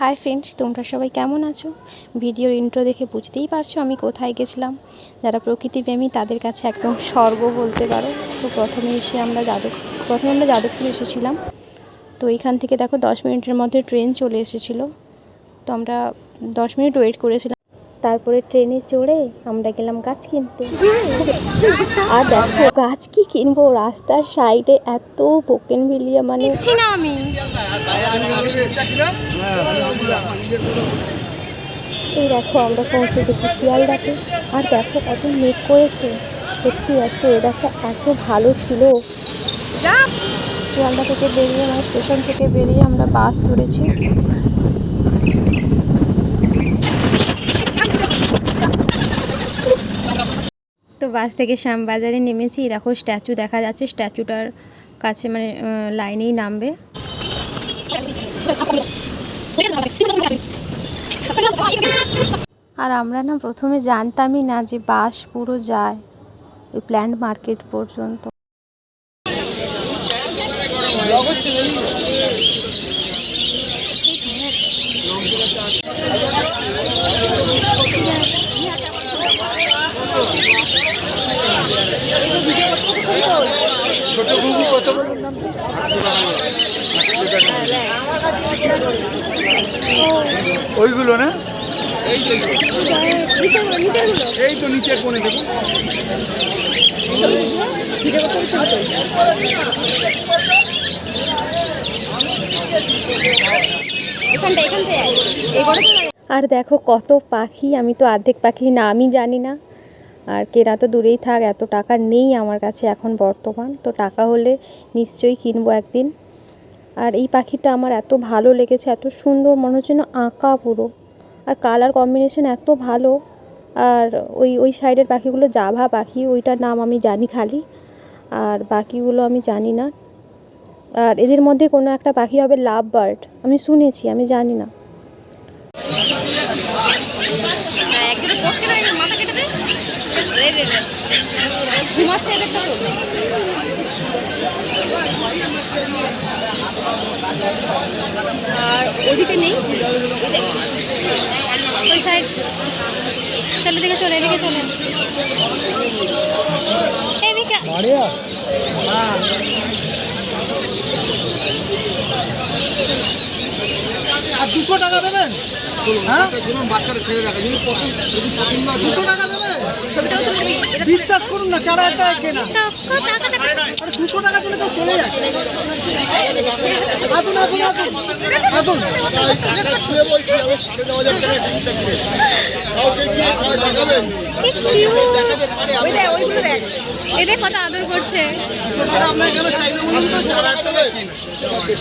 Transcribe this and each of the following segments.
Hi friends, তোমরা সবাই কেমন আছো? ভিডিওর ইন্ট্রো দেখে বুঝতেই পারছো আমি কোথায় গেছিলাম। যারা প্রকৃতিপ্রেমী তাদের কাছে একদম স্বর্গ বলতে পারো। তো প্রথমে আমরা যাদবপুর এসেছিলাম। তো এইখান থেকে দেখো 10 মিনিটের মধ্যে ট্রেন চলে এসেছিলো। তো আমরা 10 মিনিট ওয়েট করেছিলাম। তারপরে ট্রেনে চড়ে আমরা গেলাম গাছ কিনতে। আর দেখো গাছ কি কিনবো, রাস্তার সাইডে এত বোগেনভিলিয়া, মানে না আমি এই দেখো আমরা পৌঁছে গেছি শিয়ালদাতে। আর দেখো কত মেঘ করেছে, সত্যি আজকে ওয়েদারটা এত ভালো ছিল। শিয়ালদা থেকে বেরিয়ে, মানে স্টেশন থেকে বেরিয়ে আমরা বাস ধরেছি। তো বাস থেকে শ্যামবাজারে নেমেছি। দেখো স্ট্যাচু দেখা যাচ্ছে, স্ট্যাচুটার কাছে মানে লাইনেই নামবে। আর আমরা না প্রথমে জানতামই না যে বাস পুরো যায় ওই প্ল্যান্ট মার্কেট পর্যন্ত। ওইগুলো না, এই তো নিচের কোণে দেখুন। আর দেখো কত পাখি, আমি তো অর্ধেক পাখির নামই জানি না। আর কেনা তো দূরেই থাক, এত টাকা নেই আমার কাছে এখন বর্তমান। তো টাকা হলে নিশ্চয়ই কিনবো একদিন। আর এই পাখিটা আমার এত ভালো লেগেছে, এত সুন্দর, মনে হচ্ছে না আঁকা পুরো। আর কালার কম্বিনেশন এত ভালো। আর ওই সাইডের পাখিগুলো জাভা পাখি, ওইটার নাম আমি জানি খালি, আর বাকিগুলো আমি জানি না। আর এদের মধ্যে কোনো একটা পাখি হবে লাভ বার্ড, আমি শুনেছি, আমি জানি না। আর ওদিকে নেই, ওই সাইড চলে, এদিকে চলে, এদিকে চলে, এদিকে। আর 200 টাকা দেবেন? হ্যাঁ, বাচ্চারা ছেড়ে রাখা, যদি পছন্দ 200 টাকা দেবে। বিশ্বাস করুন না, চারা একটা কেনা। আরে 200 টাকা দিলে তো চলে যায়। আসুন আসুন আসুন আসুন। এদের কত আদর করছে। আপনার কেন চাইবে বলুন তো, চারা একটা দেবে।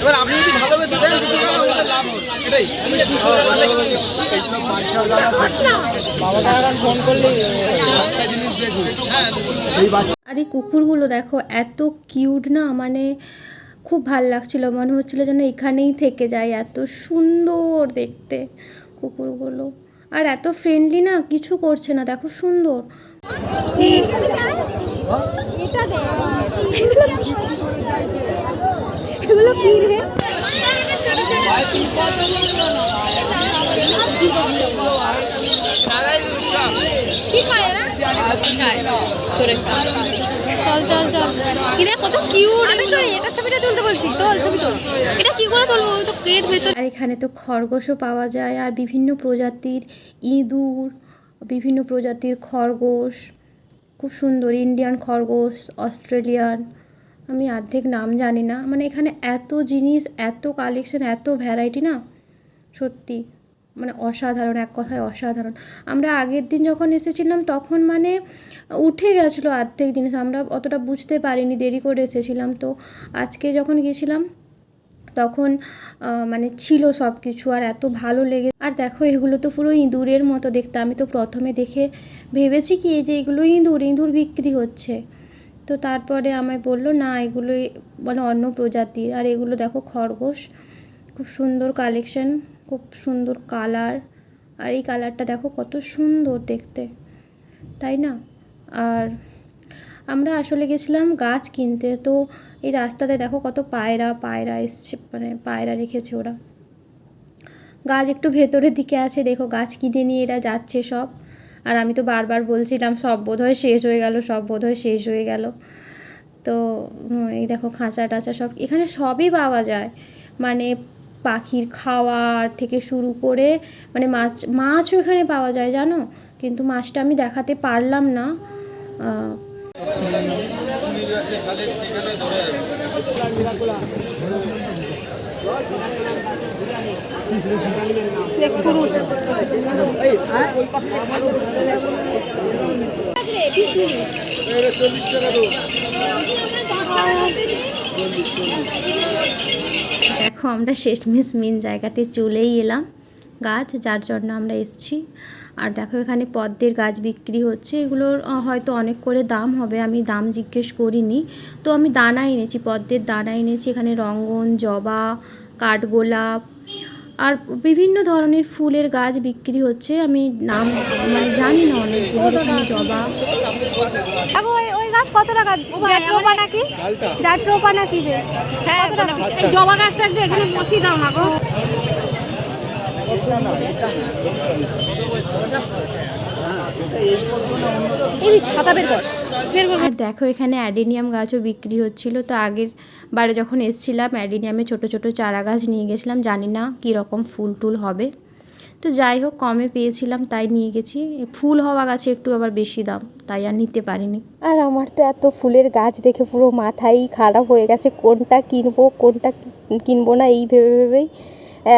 এবার আপনি যদি ভালোবেসে দেন 200 টাকা ওদের লাভ হবে, এটাই। বাবাটা ফোন করলে জিনিস দেখুন। আর এই কুকুরগুলো দেখো এত কিউট না, মানে খুব ভাল লাগছিল, মনে হচ্ছিলো যেন এখানেই থেকে যায়, এত সুন্দর দেখতে কুকুরগুলো। আর এত ফ্রেন্ডলি না, কিছু করছে না, দেখো সুন্দর। এগুলো কি রে? চল চল চল, এটা কত কিউট। আমি তো এটা ছবিটা তুলতে বলছি, তোল ছবি তোল। এটা কি করে তুলবো, আমি তো পেট ভেতর। আর এখানে তো খরগোশও পাওয়া যায়, আর বিভিন্ন প্রজাতির ইঁদুর, বিভিন্ন প্রজাতির খরগোশ, খুব সুন্দর। ইন্ডিয়ান খরগোশ, অস্ট্রেলিয়ান, আমি অর্ধেক নাম জানি না। মানে এখানে এত জিনিস, এত কালেকশন, এত ভ্যারাইটি না, সত্যি মানে অসাধারণ, এক কথায় অসাধারণ। আমরা আগের দিন যখন এসেছিলাম তখন মানে উঠে গেছিলো অর্ধেক জিনিস, আমরা অতটা বুঝতে পারিনি, দেরি করে এসেছিলাম। তো আজকে যখন গেছিলাম তখন মানে ছিল সব কিছু, আর এত ভালো লেগে। আর দেখো এগুলো তো পুরো ইঁদুরের মতো দেখতে। আমি তো প্রথমে দেখে ভেবেছি কি যে এগুলো ইঁদুর বিক্রি হচ্ছে। তো তারপরে আমায় বললো না, এগুলো মানে অন্য প্রজাতির। আর এগুলো দেখো খরগোশ, খুব সুন্দর কালেকশন, খুব সুন্দর কালার। আর এই কালারটা দেখো কত সুন্দর দেখতে, তাই না? আর আমরা আসলে গেছিলাম গাছ কিনতে। তো এই রাস্তাতে দেখো কত পায়রা এসছে, মানে পায়রা রেখেছে ওরা। গাছ একটু ভেতরের দিকে আছে, দেখো গাছ কিনে নিয়ে এরা যাচ্ছে সব। আর আমি তো বারবার বলছিলাম সব বোধহয় শেষ হয়ে গেল, সব বোধহয় শেষ হয়ে গেল। তো এই দেখো খাঁচা টাচা সব এখানে সবই পাওয়া যায়, মানে পাখির খাওয়ার থেকে শুরু করে মানে মাছও এখানে পাওয়া যায় জানো, কিন্তু মাছটা আমি দেখাতে পারলাম না। দেখো আমরা শেষমেশ মেন জায়গাতে চলেই এলাম, গাছ যার জন্য আমরা এসেছি। আর দেখো এখানে পদ্মের গাছ বিক্রি হচ্ছে, এগুলোর হয়তো অনেক করে দাম হবে, আমি দাম জিজ্ঞেস করিনি। তো আমি দানা এনেছি, পদ্মের দানা এনেছি। এখানে রঙ্গন, জবা, কাঠগোলাপ আর বিভিন্ন ধরনের ফুলের গাছ বিক্রি হচ্ছে। আমি নাম মানে জানি না অনেকগুলো। এখানে জবা, ওই গাছ কত টাকা? জাটরোপা নাকি? জাটরোপা নাকি যে? হ্যাঁ, কত টাকা? জবা গাছটা একটু এখানে বসিয়ে দাও না গো। এই ছাতা বের কর। আর দেখো এখানে অ্যাডেনিয়াম গাছও বিক্রি হচ্ছিল। তো আগের বারে যখন এসেছিলাম অ্যাডেনিয়ামে ছোট ছোট চারা গাছ নিয়ে গেছিলাম, জানি না কীরকম ফুল টুল হবে। তো যাই হোক কমে পেয়েছিলাম তাই নিয়ে গেছি। ফুল হওয়া গাছে একটু আবার বেশি দাম, তাই আর নিতে পারিনি। আর আমার তো এত ফুলের গাছ দেখে পুরো মাথাই খারাপ হয়ে গেছে, কোনটা কিনবো কোনটা কিনবো না এই ভেবে ভেবেই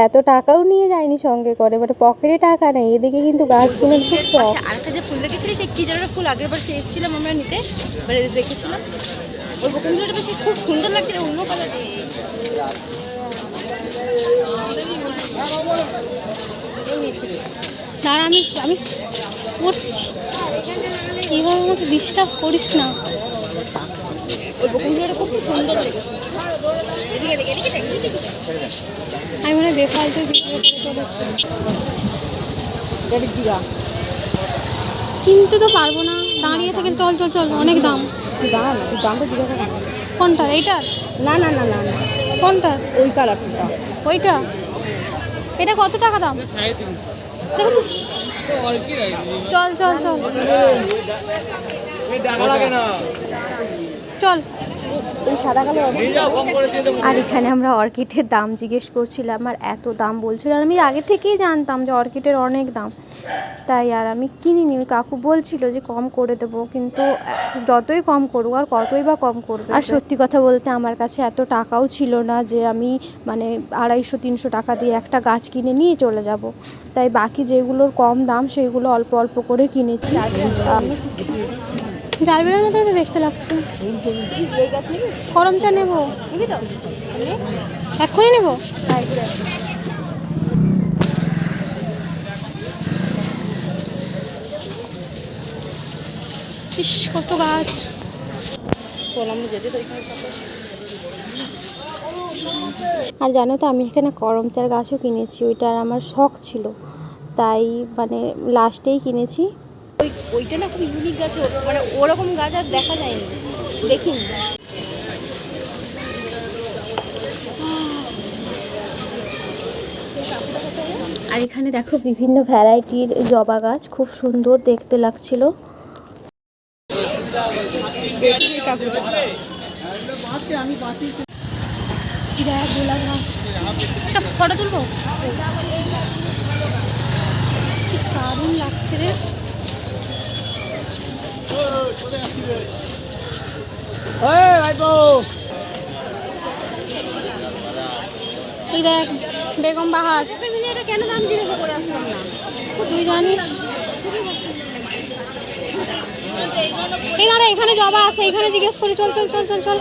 এত টাকাও নিয়ে যায়নি সঙ্গে করে, মানে পকেটে টাকা নেই, এদিকে কিন্তু গাছ কিনে খুব শখ। আরেকটা যে ফুল দেখেছিলি সেই কি যেন ফুল, আগের বার সে এসেছিলাম আমরা নিতে, মানে দেখেছিলাম ওই বকুলটা বেশি খুব সুন্দর লাগছিল, অন্য কালার। দাঁড়া আমি পড়ছি, এইভাবে আমাকে ডিস্টার্ব করিস না। ওই বকুলটা খুব সুন্দর লেগেছে। আমি মনে হয় বেফালতু জিগা কিনতে তো পারবো না, দাঁড়িয়ে থেকে চল চল চল, অনেক দাম। দামটা জিজ্ঞাসা করো। কোনটার? এইটার? না না না না না, কোনটার? ওই কালারটা। ওইটা? এটা কত টাকা দাম দেখেছিস? চল চল চল চল। আর এখানে আমরা অর্কিডের দাম জিজ্ঞেস করছিলাম, আর এত দাম বলছিল। আর আমি আগে থেকেই জানতাম যে অর্কিডের অনেক দাম, তাই আর আমি কিনিনি। কাকু বলছিল যে কম করে দেবো, কিন্তু যতই কম করুক আর কতই বা কম করবে। আর সত্যি কথা বলতে আমার কাছে এত টাকাও ছিল না যে আমি মানে 250-300 টাকা দিয়ে একটা গাছ কিনে নিয়ে চলে যাব। তাই বাকি যেগুলোর কম দাম সেগুলো অল্প অল্প করে কিনেছি। জারবেরার মতো তো দেখতে লাগছে। করম চা নেবো, এক্ষুনি নেবো। ইস কত গাছ। আর জানো তো আমি এখানে করম চার গাছও কিনেছি, ওইটার আমার শখ ছিল, তাই মানে লাস্টেই কিনেছি। ওইটা না খুব ইউনিক গাছ, মানে ওরকম গাছ আর দেখা যায়নি, দেখিনি। আর এখানে দেখো বিভিন্ন ভ্যারাইটির জবা গাছ, খুব সুন্দর দেখতে লাগছিল। ফটো তুলবো, দারুণ লাগছে রে। এই দেখ বেগম বাহার, কেন দাম জিজ্ঞাসা করে আসলাম না, তুই জানিস? এই দাঁড়া, এখানে জবা আছে, এখানে জিজ্ঞেস করি। চল চল চল চল চল।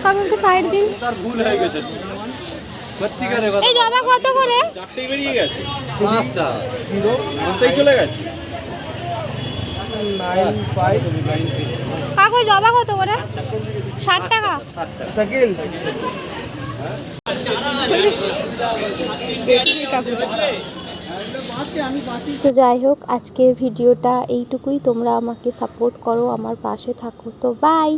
কাকু একটু সাইড দিন। এই জবা কত করে? চারটেই বেরিয়ে গেছে, পাঁচটাই চলে গেছে। কাকু জবা কত করে? 60 টাকা। তো যাই হোক আজকের ভিডিওটা এইটুকুই, তোমরা আমাকে সাপোর্ট করো, আমার পাশে থাকো। তো বাই।